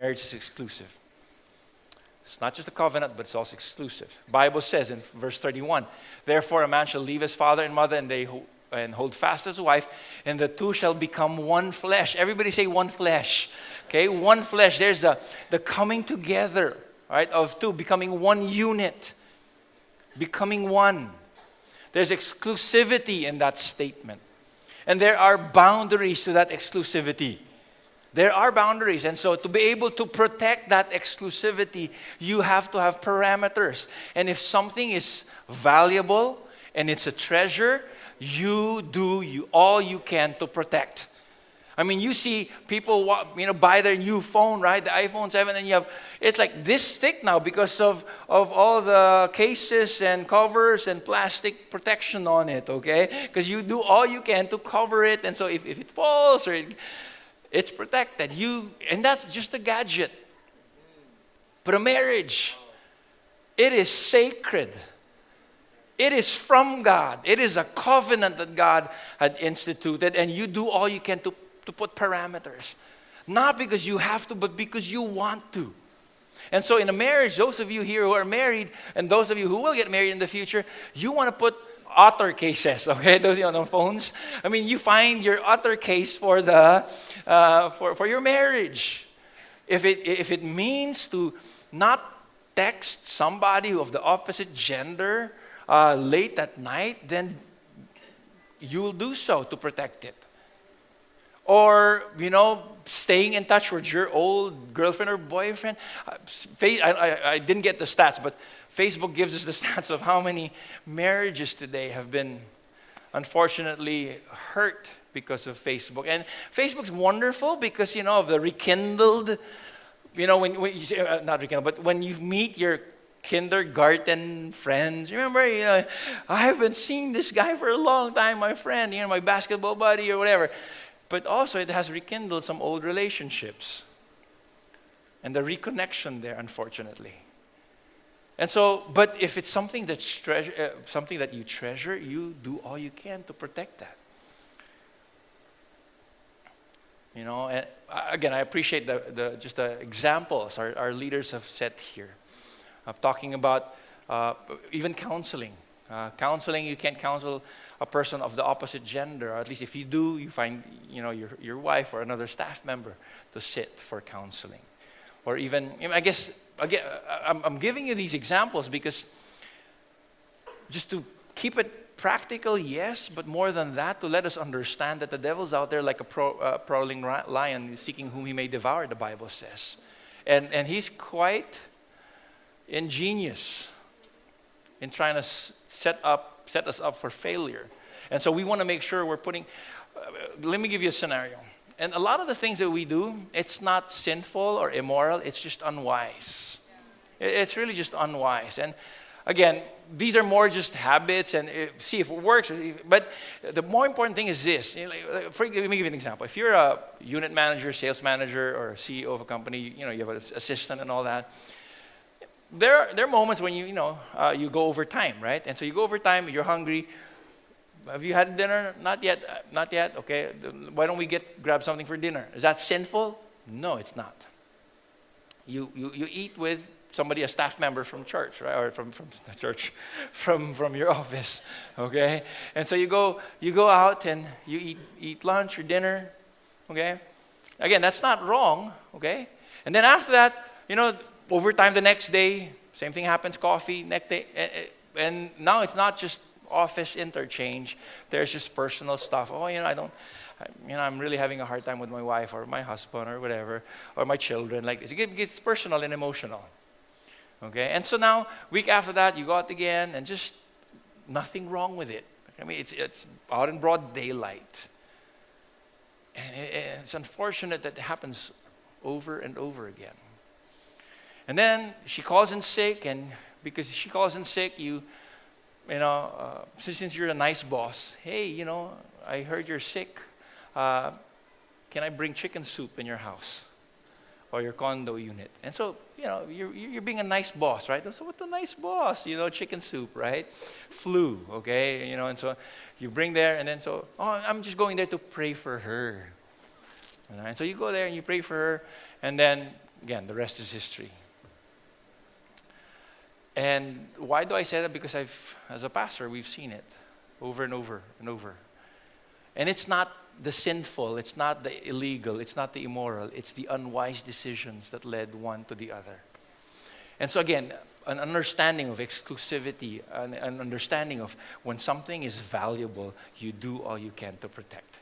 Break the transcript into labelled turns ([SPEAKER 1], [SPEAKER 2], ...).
[SPEAKER 1] Marriage is exclusive. It's not just a covenant, but it's also exclusive. Bible says in verse 31, therefore a man shall leave his father and mother, and hold fast his wife, and the two shall become one flesh. Everybody say one flesh. Okay, one flesh. There's the coming together, right, of two, becoming one unit, becoming one. There's exclusivity in that statement. And there are boundaries to that exclusivity. There are boundaries. And so to be able to protect that exclusivity, you have to have parameters. And if something is valuable and it's a treasure, you do all you can to protect. I mean, you see people, buy their new phone, right? The iPhone 7, and it's like this thick now because of all the cases and covers and plastic protection on it, okay? Because you do all you can to cover it, and so if it falls or it's protected. And that's just a gadget. But a marriage, it is sacred. It is from God. It is a covenant that God had instituted, and you do all you can to put parameters. Not because you have to, but because you want to. And so in a marriage, those of you here who are married, and those of you who will get married in the future, you want to put author cases, okay? Those on the phones. I mean, you find your author case for for your marriage. If it means to not text somebody of the opposite gender late at night, then you'll do so to protect it. Or, staying in touch with your old girlfriend or boyfriend. I didn't get the stats, but Facebook gives us the stats of how many marriages today have been, unfortunately, hurt because of Facebook. And Facebook's wonderful because, of the rekindled, when you, not rekindled, but when you meet your kindergarten friends. Remember, I haven't seen this guy for a long time, my friend, my basketball buddy or whatever. But also it has rekindled some old relationships. And the reconnection there, unfortunately. And so, but if it's something that's something that you treasure, you do all you can to protect that. And again, I appreciate the examples our leaders have set here. I'm talking about even counseling. Counseling, you can't counsel a person of the opposite gender. Or at least if you do, you find your wife or another staff member to sit for counseling. Or even, I guess, again, I'm giving you these examples because just to keep it practical, yes, but more than that, to let us understand that the devil's out there like a prowling lion seeking whom he may devour, the Bible says. And he's quite ingenious in trying to set us up for failure. And so we want to make sure we're putting, let me give you a scenario. And a lot of the things that we do, it's not sinful or immoral, it's just unwise. It's really just unwise. And again, these are more just habits and see if it works. But the more important thing is this. Let me give you an example. If you're a unit manager, sales manager, or CEO of a company, you have an assistant and all that. There are moments when you go overtime, right? And so you go overtime, you're hungry. Have you had dinner? Not yet. Not yet. Okay. Why don't we grab something for dinner? Is that sinful? No, it's not. You eat with somebody, a staff member from church, right? Or from the church, from your office. Okay. And so you go out and you eat lunch or dinner. Okay. Again, that's not wrong. Okay. And then after that, overtime the next day, same thing happens, coffee, next day. And now it's not just office interchange. There's just personal stuff. Oh, I'm really having a hard time with my wife or my husband or whatever, or my children. Like this. It gets personal and emotional. Okay? And so now, week after that, you go out again and just nothing wrong with it. I mean, it's out in broad daylight. And it's unfortunate that it happens over and over again. And then she calls in sick, and because she calls in sick, since you're a nice boss, hey, I heard you're sick. Can I bring chicken soup in your house or your condo unit? And so, you're being a nice boss, right? So what's a nice boss? Chicken soup, right? Flu, okay? And so you bring there, and then I'm just going there to pray for her. And so you go there and you pray for her, and then Again, the rest is history. And why do I say that? Because as a pastor, we've seen it over and over and over. And it's not the sinful, it's not the illegal, it's not the immoral, it's the unwise decisions that led one to the other. And so again, an understanding of exclusivity, an understanding of when something is valuable, you do all you can to protect.